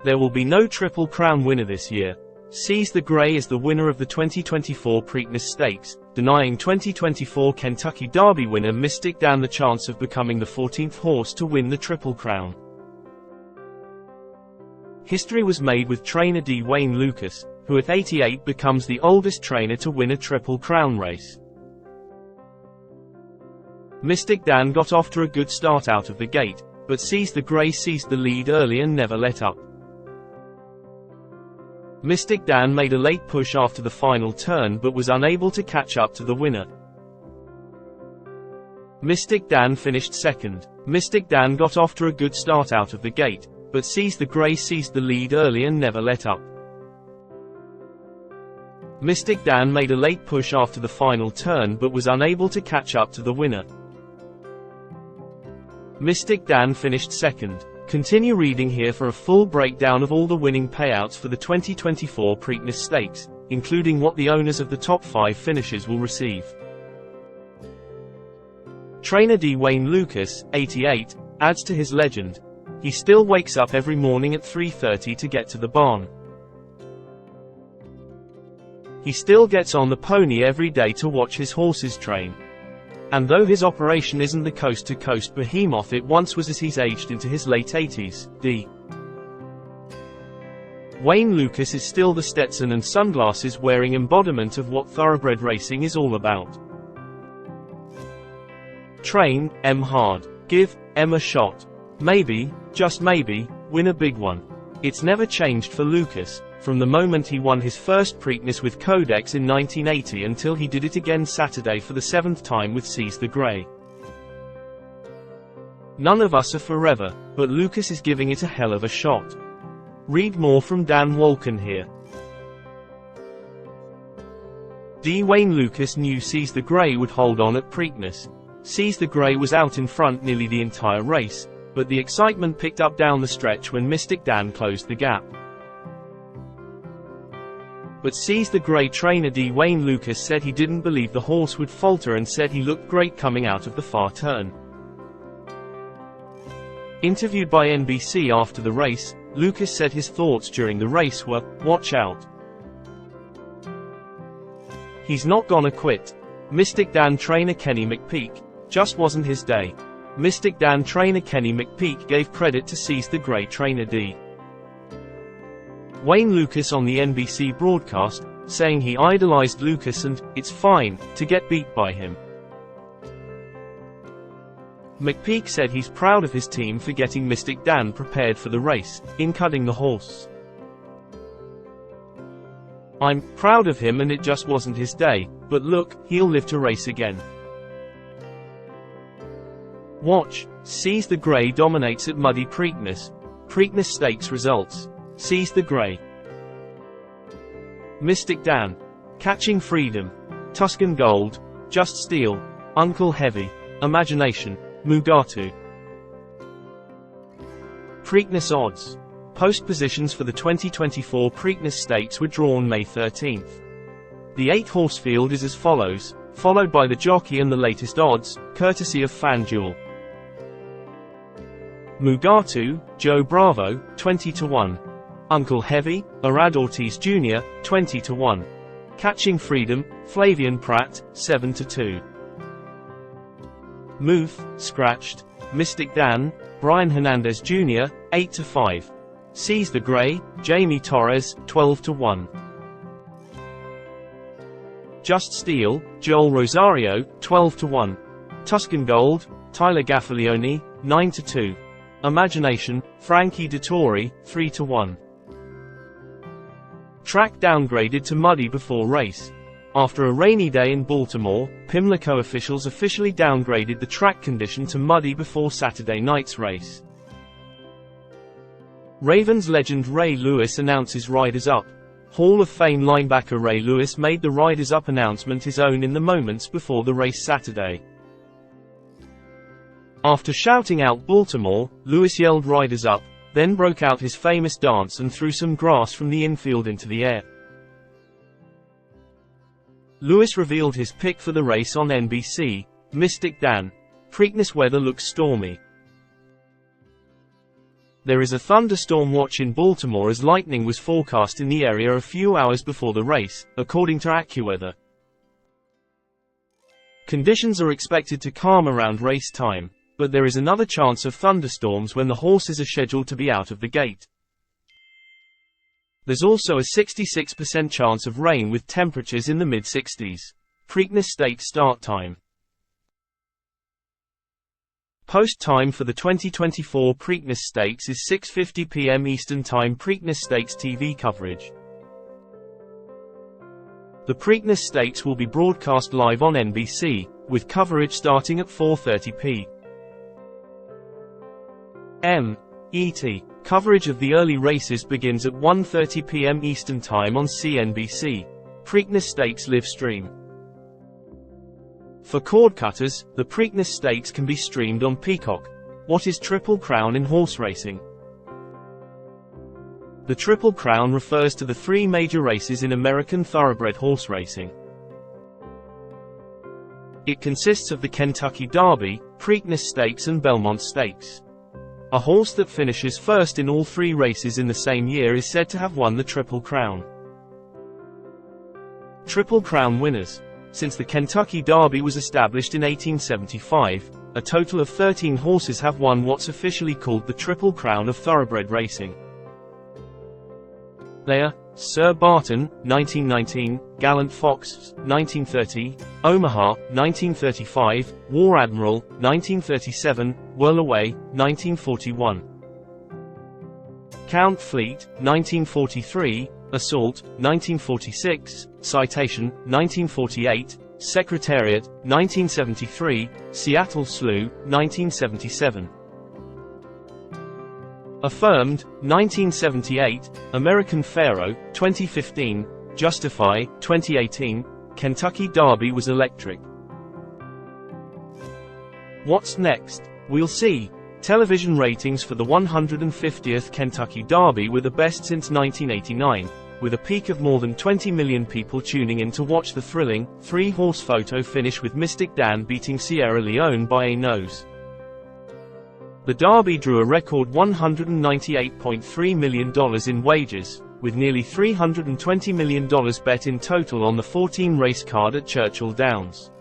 There will be no Triple Crown winner this year. Seize the Grey is the winner of the 2024 Preakness Stakes, denying 2024 Kentucky Derby winner Mystik Dan the chance of becoming the 14th horse to win the Triple Crown. History was made with trainer D. Wayne Lucas, who at 88 becomes the oldest trainer to win a Triple Crown race. Mystik Dan got off to a good start out of the gate, but Seize the Grey seized the lead early and never let up. Mystik Dan made a late push after the final turn but was unable to catch up to the winner. Mystik Dan finished second. Mystik Dan got off to a good start out of the gate, but Seize the Grey seized the lead early and never let up. Mystik Dan made a late push after the final turn but was unable to catch up to the winner. Mystik Dan finished second. Continue reading here for a full breakdown of all the winning payouts for the 2024 Preakness Stakes, including what the owners of the top 5 finishes will receive. Trainer D. Wayne Lucas, 88, adds to his legend. He still wakes up every morning at 3:30 to get to the barn. He still gets on the pony every day to watch his horses train. And though his operation isn't the coast-to-coast behemoth it once was as he's aged into his late 80s, D. Wayne Lucas is still the Stetson and sunglasses wearing embodiment of what thoroughbred racing is all about. Train, M hard. Give, M a shot. Maybe, just maybe, win a big one. It's never changed for Lucas, from the moment he won his first Preakness with Codex in 1980 until he did it again Saturday for the 7th time with Seize the Grey. None of us are forever, but Lucas is giving it a hell of a shot. Read more from Dan Wolken here. D. Wayne Lucas knew Seize the Grey would hold on at Preakness. Seize the Grey was out in front nearly the entire race, but the excitement picked up down the stretch when Mystik Dan closed the gap. But Seize the Grey trainer D. Wayne Lucas said he didn't believe the horse would falter and said he looked great coming out of the far turn. Interviewed by NBC after the race, Lucas said his thoughts during the race were, "Watch out. He's not gonna quit." Mystik Dan trainer Kenny McPeak, just wasn't his day. Mystik Dan trainer Kenny McPeak gave credit to Seize the Grey trainer D. Wayne Lucas on the NBC broadcast, saying he idolized Lucas and, "It's fine, to get beat by him." McPeak said he's proud of his team for getting Mystik Dan prepared for the race, in cutting the horse. "I'm proud of him and it just wasn't his day, but look, he'll live to race again. Watch, Seize the Grey dominates at Muddy Preakness. Preakness Stakes results. Seize the Grey. Mystik Dan. Catching Freedom. Tuscan Gold. Just Steel. Uncle Heavy. Imagination. Mugatu. Preakness odds. Post positions for the 2024 Preakness Stakes were drawn May 13th. The 8-horse field is as follows, followed by the jockey and the latest odds, courtesy of FanDuel. Mugatu, Joe Bravo, 20-1. Uncle Heavy, Arad Ortiz Jr., 20-1. Catching Freedom, Flavian Pratt, 7-2. Moof, Scratched, Mystik Dan, Brian Hernandez Jr., 8-5. Seize the Grey, Jamie Torres, 12-1. Just Steel, Joel Rosario, 12-1. Tuscan Gold, Tyler Gaffalione, 9-2. Imagination, Frankie Dettori, 3-1. Track downgraded to muddy before race. After a rainy day in Baltimore, Pimlico officials officially downgraded the track condition to muddy before Saturday night's race. Ravens legend Ray Lewis announces Riders Up. Hall of Fame linebacker Ray Lewis made the Riders Up announcement his own in the moments before the race Saturday. After shouting out Baltimore, Lewis yelled Riders Up, then broke out his famous dance and threw some grass from the infield into the air. Lewis revealed his pick for the race on NBC, Mystik Dan. Preakness weather looks stormy. There is a thunderstorm watch in Baltimore as lightning was forecast in the area a few hours before the race, according to AccuWeather. Conditions are expected to calm around race time, but there is another chance of thunderstorms when the horses are scheduled to be out of the gate. There's also a 66% chance of rain with temperatures in the mid-60s. Preakness Stakes start time. Post time for the 2024 Preakness Stakes is 6:50 p.m. Eastern Time. Preakness Stakes TV coverage. The Preakness Stakes will be broadcast live on NBC, with coverage starting at 4:30 p.m. ET. Coverage of the early races begins at 1:30 p.m. Eastern Time on CNBC. Preakness Stakes live stream. For cord cutters, the Preakness Stakes can be streamed on Peacock. What is Triple Crown in horse racing? The Triple Crown refers to the three major races in American thoroughbred horse racing. It consists of the Kentucky Derby, Preakness Stakes and Belmont Stakes. A horse that finishes first in all three races in the same year is said to have won the Triple Crown. Triple Crown winners. Since the Kentucky Derby was established in 1875, a total of 13 horses have won what's officially called the Triple Crown of thoroughbred racing. They are Sir Barton, 1919, Gallant Fox, 1930, Omaha, 1935, War Admiral, 1937, Whirlaway, 1941. Count Fleet, 1943, Assault, 1946, Citation, 1948, Secretariat, 1973, Seattle Slew, 1977. Affirmed, 1978, American Pharaoh, 2015, Justify, 2018, Kentucky Derby was electric. What's next? We'll see. Television ratings for the 150th Kentucky Derby were the best since 1989, with a peak of more than 20 million people tuning in to watch the thrilling, three-horse photo finish with Mystik Dan beating Sierra Leone by a nose. The Derby drew a record $198.3 million in wagers, with nearly $320 million bet in total on the 14-race card at Churchill Downs.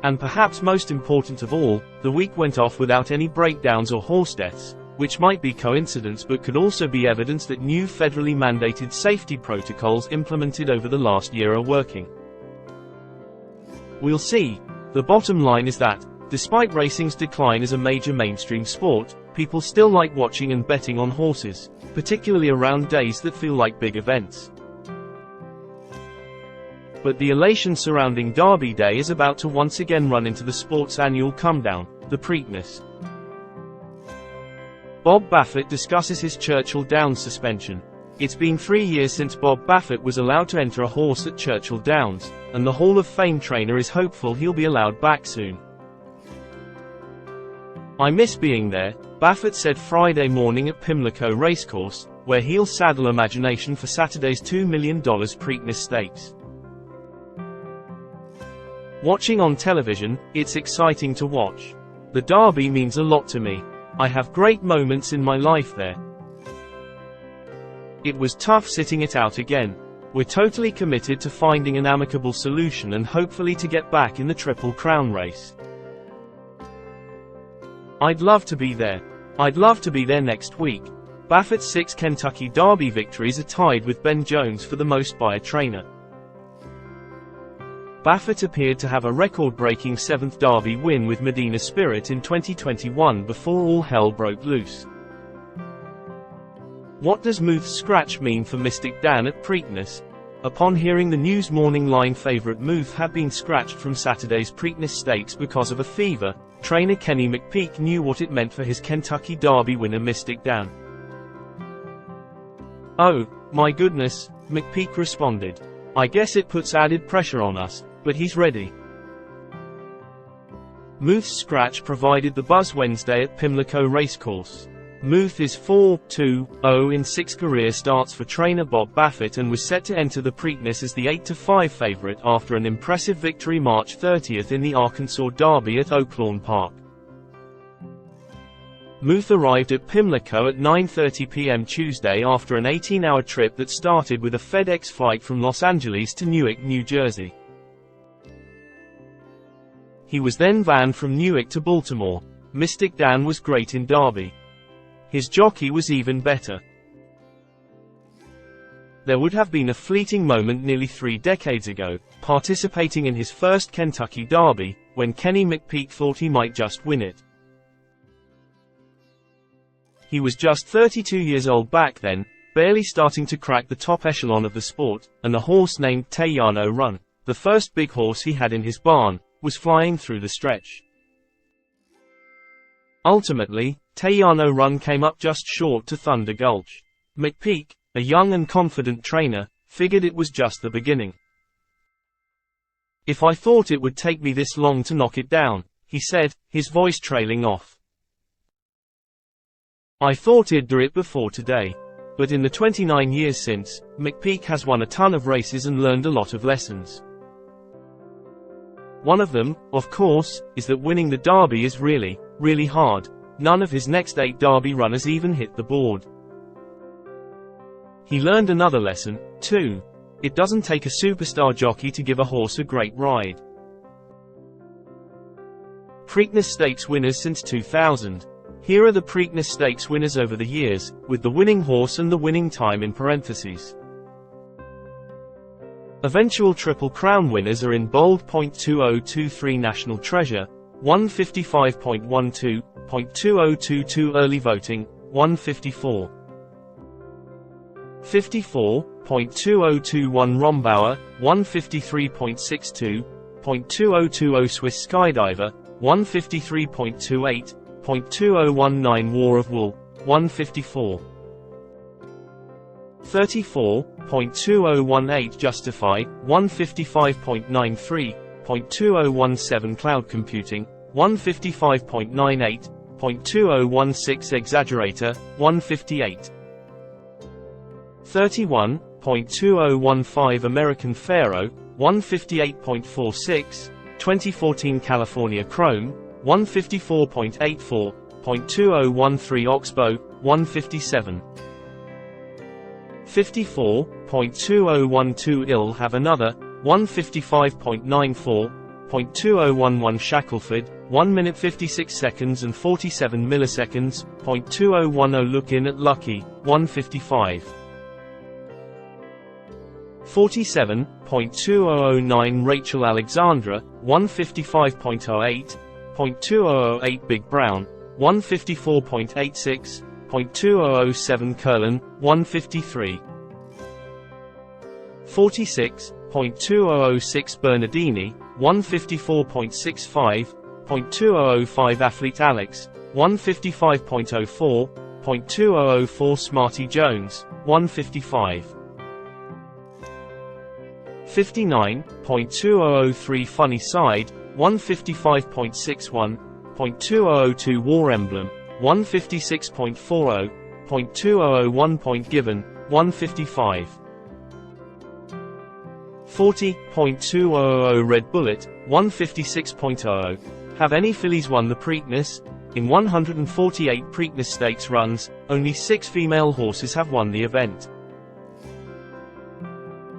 And perhaps most important of all, the week went off without any breakdowns or horse deaths, which might be coincidence but could also be evidence that new federally mandated safety protocols implemented over the last year are working. We'll see. The bottom line is that, despite racing's decline as a major mainstream sport, people still like watching and betting on horses, particularly around days that feel like big events. But the elation surrounding Derby Day is about to once again run into the sport's annual comedown, the Preakness. Bob Baffert discusses his Churchill Downs suspension. It's been 3 years since Bob Baffert was allowed to enter a horse at Churchill Downs, and the Hall of Fame trainer is hopeful he'll be allowed back soon. "I miss being there," Baffert said Friday morning at Pimlico Racecourse, where he'll saddle Imagination for Saturday's $2 million Preakness Stakes. "Watching on television, it's exciting to watch. The Derby means a lot to me. I have great moments in my life there. It was tough sitting it out again. We're totally committed to finding an amicable solution and hopefully to get back in the Triple Crown race. I'd love to be there. I'd love to be there next week." Baffert's 6 Kentucky Derby victories are tied with Ben Jones for the most by a trainer. Baffert appeared to have a record-breaking 7th Derby win with Medina Spirit in 2021 before all hell broke loose. What does Muth's scratch mean for Mystik Dan at Preakness? Upon hearing the news, morning line favourite Muth had been scratched from Saturday's Preakness Stakes because of a fever, trainer Kenny McPeek knew what it meant for his Kentucky Derby winner Mystik Dan. "Oh, my goodness," McPeek responded. "I guess it puts added pressure on us, but he's ready." Muth's scratch provided the buzz Wednesday at Pimlico Racecourse. Muth is 4-2-0 in 6 career starts for trainer Bob Baffert and was set to enter the Preakness as the 8-5 favorite after an impressive victory March 30 in the Arkansas Derby at Oaklawn Park. Muth arrived at Pimlico at 9:30 p.m. Tuesday after an 18-hour trip that started with a FedEx flight from Los Angeles to Newark, New Jersey. He was then vanned from Newark to Baltimore. Mystik Dan was great in Derby. His jockey was even better. There would have been a fleeting moment nearly 3 decades ago, participating in his first Kentucky Derby, when Kenny McPeek thought he might just win it. He was just 32 years old back then, barely starting to crack the top echelon of the sport, and a horse named Tejano Run, the first big horse he had in his barn, was flying through the stretch. Ultimately, Tejano Run came up just short to Thunder Gulch. McPeek, a young and confident trainer, figured it was just the beginning. "If I thought it would take me this long to knock it down," he said, his voice trailing off. "I thought I'd do it before today." But in the 29 years since, McPeek has won a ton of races and learned a lot of lessons. One of them, of course, is that winning the Derby is really, really hard. None of his next 8 Derby runners even hit the board. He learned another lesson, too. It doesn't take a superstar jockey to give a horse a great ride. Preakness Stakes winners since 2000. Here are the Preakness Stakes winners over the years, with the winning horse and the winning time in parentheses. Eventual Triple Crown winners are in bold. 2023 National Treasure, 155.12, 2022 Early Voting, 154. 54.2021 Rombauer, 153.62, 2020 Swiss Skydiver, 153.28, 2019 War of Wool, 154. 34.2018 Justify, 155.93, 2017 Cloud Computing, 155.98, 2016 Exaggerator, 158. 31.2015 American Pharaoh, 158.46, 2014 California Chrome, 154.84, 2013 Oxbow, 157. 54.2012 I'll Have Another, 155.94, 2011 Shackleford, 1 minute 56 seconds and 47 milliseconds, 2010 Look In at Lucky, 155. 47.2009 Rachel Alexandra, 155.08, 0.2008 Big Brown, 154.86, 0.2007 Curlin, 153. 46.2006 Bernardini, 154.65, 0.2005 Athlete Alex, 155.04, 0.2004 Smarty Jones, 155. 59.2003 Funny Side, 155.61, 0.2002 War Emblem, 156.40, 0.2001 Point Given, 155. 40.200 Red Bullet, 156.00. Have any fillies won the Preakness? In 148 Preakness Stakes runs, only 6 female horses have won the event.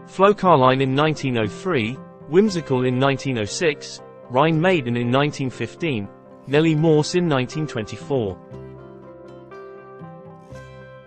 Flo Carline in 1903, Whimsical in 1906, Rhine Maiden in 1915, Nellie Morse in 1924.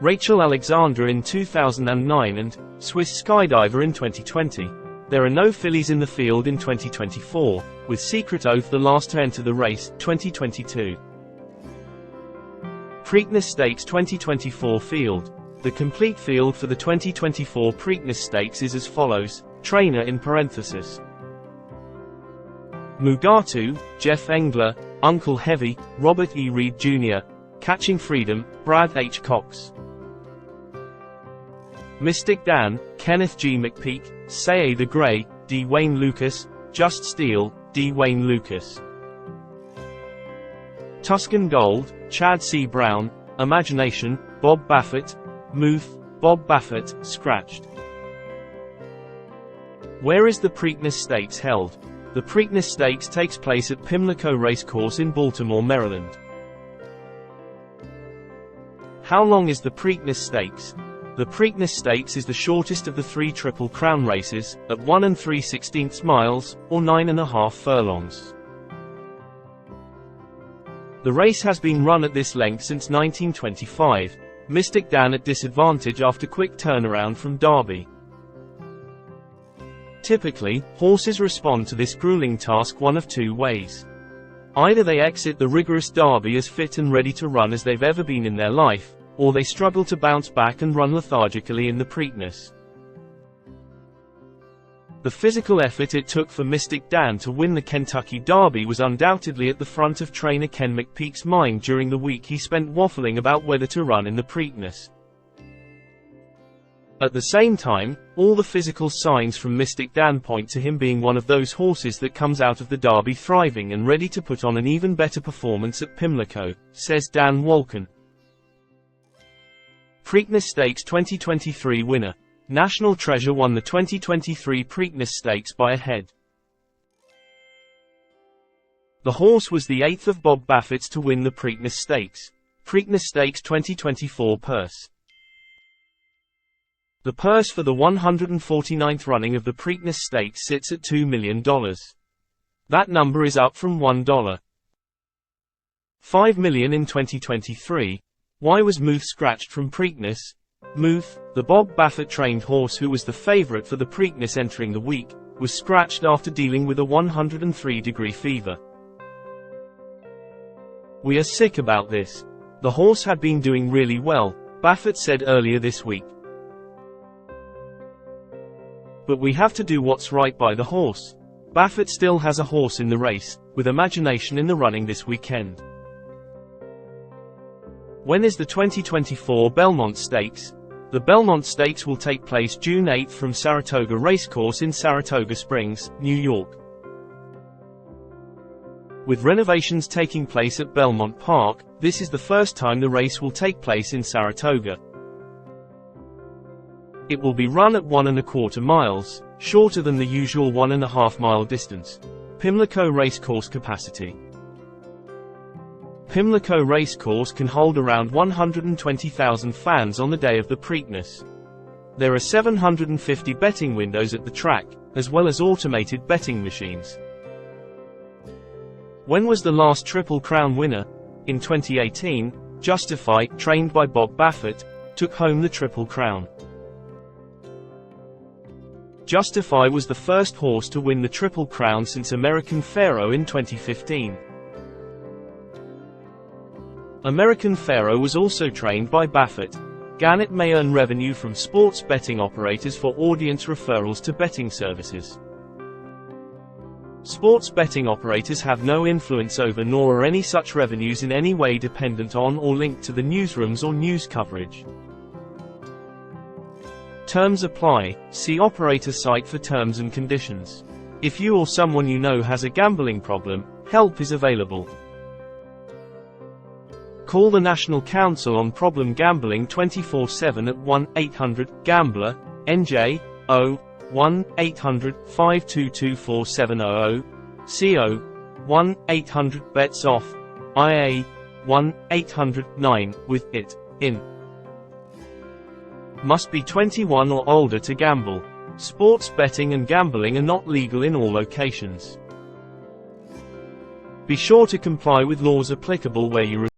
Rachel Alexandra in 2009 and Swiss Skydiver in 2020. There are no fillies in the field in 2024, with Secret Oath the last to enter the race, 2022. Preakness Stakes 2024 Field. The complete field for the 2024 Preakness Stakes is as follows, trainer in parenthesis. Mugatu, Jeff Engler, Uncle Heavy, Robert E. Reed Jr., Catching Freedom, Brad H. Cox. Mystik Dan, Kenneth G. McPeek, Say the Grey, D. Wayne Lucas, Just Steel, D. Wayne Lucas. Tuscan Gold, Chad C. Brown, Imagination, Bob Baffert, Muth, Bob Baffert, Scratched. Where is the Preakness Stakes held? The Preakness Stakes takes place at Pimlico Racecourse in Baltimore, Maryland. How long is the Preakness Stakes? The Preakness Stakes is the shortest of the 3 Triple Crown races, at 1 3/16 miles, or 9.5 furlongs. The race has been run at this length since 1925, Mystik Dan at disadvantage after quick turnaround from Derby. Typically, horses respond to this grueling task one of 2 ways. Either they exit the rigorous Derby as fit and ready to run as they've ever been in their life, or they struggle to bounce back and run lethargically in the Preakness. The physical effort it took for Mystik Dan to win the Kentucky Derby was undoubtedly at the front of trainer Ken McPeek's mind during the week he spent waffling about whether to run in the Preakness. At the same time, all the physical signs from Mystik Dan point to him being one of those horses that comes out of the Derby thriving and ready to put on an even better performance at Pimlico, says Dan Wolken. Preakness Stakes 2023 winner. National Treasure won the 2023 Preakness Stakes by a head. The horse was the 8th of Bob Baffert's to win the Preakness Stakes. Preakness Stakes 2024 purse. The purse for the 149th running of the Preakness Stakes sits at $2 million. That number is up from $1.5 million in 2023. Why was Muth scratched from Preakness? Muth, the Bob Baffert-trained horse who was the favourite for the Preakness entering the week, was scratched after dealing with a 103-degree fever. "We are sick about this. The horse had been doing really well," Baffert said earlier this week. "But we have to do what's right by the horse." Baffert still has a horse in the race, with Imagination in the running this weekend. When is the 2024 Belmont Stakes? The Belmont Stakes will take place June 8 from Saratoga Racecourse in Saratoga Springs, New York. With renovations taking place at Belmont Park, this is the first time the race will take place in Saratoga. It will be run at 1.25 miles, shorter than the usual 1.5 mile distance. Pimlico Racecourse capacity. Pimlico Racecourse can hold around 120,000 fans on the day of the Preakness. There are 750 betting windows at the track, as well as automated betting machines. When was the last Triple Crown winner? In 2018, Justify, trained by Bob Baffert, took home the Triple Crown. Justify was the first horse to win the Triple Crown since American Pharoah in 2015. American Pharoah was also trained by Baffert. Gannett may earn revenue from sports betting operators for audience referrals to betting services. Sports betting operators have no influence over nor are any such revenues in any way dependent on or linked to the newsrooms or news coverage. Terms apply. See operator site for terms and conditions. If you or someone you know has a gambling problem, help is available. Call the National Council on Problem Gambling 24/7 at 1-800-GAMBLER, NJ, 0-1-800-522-4700, CO, 1-800-BETS-OFF, IA, 1-800-9, with IT, IN. Must be 21 or older to gamble. Sports betting and gambling are not legal in all locations. Be sure to comply with laws applicable where you reside.